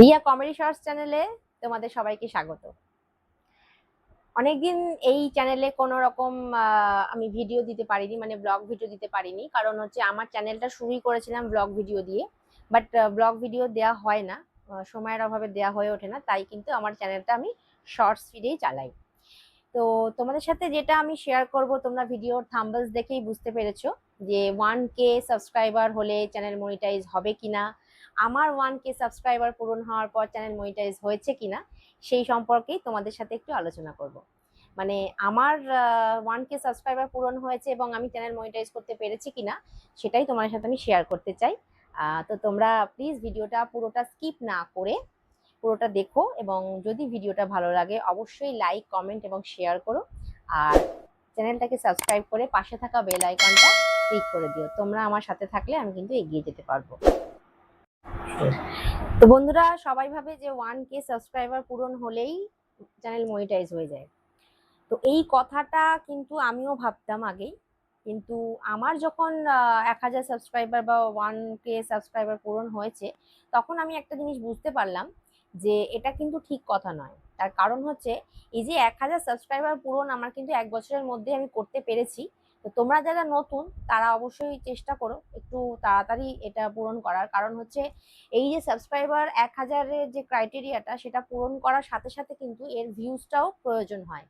Riya comedy shorts চ্যানেলে তোমাদের সবাইকে স্বাগত। অনেকদিন এই চ্যানেলে কোনো রকম আমি ভিডিও দিতে পারিনি, মানে ব্লগ ভিডিও দিতে পারিনি। কারণ হচ্ছে আমার চ্যানেলটা শুরুই করেছিলাম ব্লগ ভিডিও দিয়ে, বাট ব্লগ ভিডিও দেওয়া হয় না, সময়ের অভাবে দেওয়া হয়ে ওঠে না। তাই কিন্তু আমার চ্যানেলটা আমি শর্টস ফিডেই চালাই। তো তোমাদের সাথে যেটা আমি শেয়ার করব, তোমরা ভিডিওর থাম্বনেলস দেখেই বুঝতে পেরেছো যে 1K সাবস্ক্রাইবার হলে চ্যানেল মনিটাইজ হবে কিনা, আমার 1K সাবস্ক্রাইবার পূরণ হওয়ার পর চ্যানেল মনিটাইজ হয়েছে কিনা সেই সম্পর্কেই তোমাদের সাথে একটু আলোচনা করব। মানে আমার 1K সাবস্ক্রাইবার পূরণ হয়েছে এবং আমি চ্যানেল মনিটাইজ করতে পেরেছি কিনা সেটাই তোমাদের সাথে আমি শেয়ার করতে চাই। তো তোমরা প্লিজ ভিডিওটা পুরোটা স্কিপ না করে পুরোটা দেখো, এবং যদি ভিডিওটা ভালো লাগে অবশ্যই লাইক, কমেন্ট এবং শেয়ার করো। আর চ্যানেলটাকে সাবস্ক্রাইব করে পাশে থাকা বেল আইকনটা ক্লিক করে দিও। তোমরা আমার সাথে থাকলে আমি কিন্তু এগিয়ে যেতে পারবো। তো বন্ধুরা, সবাই ভাবে যে 1K সাবস্ক্রাইবার পূরণ হলেই চ্যানেল মনিটাইজ হয়ে যায়। তো এই কথাটা কিন্তু আমিও ভাবতাম আগেই, কিন্তু আমার যখন 1000 সাবস্ক্রাইবার বা 1K সাবস্ক্রাইবার পূরণ হয়েছে, তখন আমি একটা জিনিস বুঝতে পারলাম যে এটা কিন্তু ঠিক কথা নয়। তার কারণ হচ্ছে, এই যে 1000 সাবস্ক্রাইবার পূরণ আমার কিন্তু 1 বছরের মধ্যে আমি করতে পেরেছি। তো তোমরা যারা নতুন তারা অবশ্যই চেষ্টা করো একটু তাড়াতাড়ি এটা পূরণ করার। কারণ হচ্ছে, এই যে সাবস্ক্রাইবার 1000-এর যে ক্রাইটেরিয়াটা সেটা পূরণ করার সাথে সাথে কিন্তু এর ভিউজটাও প্রয়োজন হয়,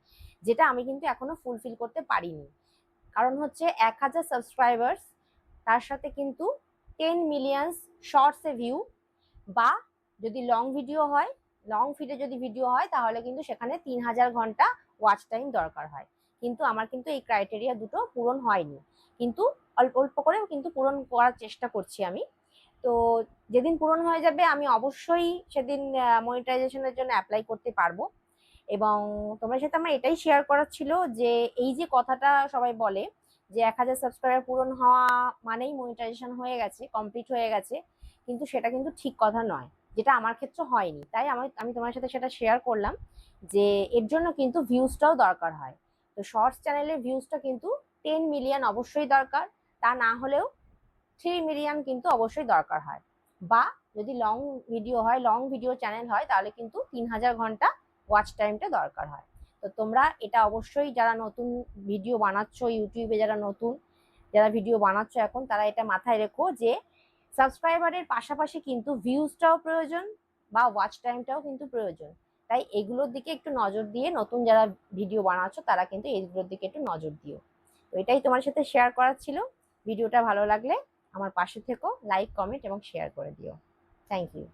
যেটা আমি কিন্তু এখনো ফুলফিল করতে পারিনি। কারণ হচ্ছে 1000 সাবস্ক্রাইবার্স, তার সাথে কিন্তু 10 মিলিয়ন শর্টসে ভিউ, বা যদি লং ভিডিও হয়, লং ফিডে যদি ভিডিও হয় তাহলে কিন্তু সেখানে 3000 ঘন্টা ওয়াচ টাইম দরকার হয়। কিন্তু আমার কিন্তু এই ক্রাইটেরিয়া দুটো পূরণ হয়নি, কিন্তু অল্প অল্প করে কিন্তু পূরণ করার চেষ্টা করছি আমি। তো যেদিন পূরণ হয়ে যাবে আমি অবশ্যই সেদিন মনিটাইজেশনের জন্য অ্যাপ্লাই করতে পারবো। এবং তোমার সাথে আমার এটাই শেয়ার করার ছিল যে এই যে কথাটা সবাই বলে যে 1000 সাবস্ক্রাইবার পূরণ হওয়া মানেই মনিটাইজেশন হয়ে গেছে, কমপ্লিট হয়ে গেছে, কিন্তু সেটা কিন্তু ঠিক কথা নয়, যেটা আমার ক্ষেত্রে হয়নি। তাই আমি তোমার সাথে সেটা শেয়ার করলাম যে এর জন্য কিন্তু ভিউজটাও দরকার হয়। তো শর্টস চ্যানেলের ভিউজটা কিন্তু 10 মিলিয়ন অবশ্যই দরকার, তা না হলেও 3 মিলিয়ন কিন্তু অবশ্যই দরকার হয়। বা যদি লং ভিডিও হয়, লং ভিডিও চ্যানেল হয়, তাহলে কিন্তু 3000 ঘন্টা ওয়াচ টাইমটা দরকার হয়। তো তোমরা এটা অবশ্যই, যারা নতুন ভিডিও বানাচ্ছ ইউটিউবে, যারা নতুন যারা ভিডিও বানাচ্ছ এখন, তারা এটা মাথায় রেখো যে সাবস্ক্রাইবারের পাশাপাশি কিন্তু ভিউজটাও প্রয়োজন, বা ওয়াচ টাইমটাও কিন্তু প্রয়োজন। তাই এগুলোর দিকে একটু নজর দিয়ে, নতুন যারা ভিডিও বানাচ্ছ তারা কিন্তু এইগুলোর দিকে একটু নজর দিও। তো এটাই তোমার সাথে শেয়ার করার ছিল। ভিডিওটা ভালো লাগলে আমার পাশে থেকো, লাইক, কমেন্ট এবং শেয়ার করে দিও। Thank you.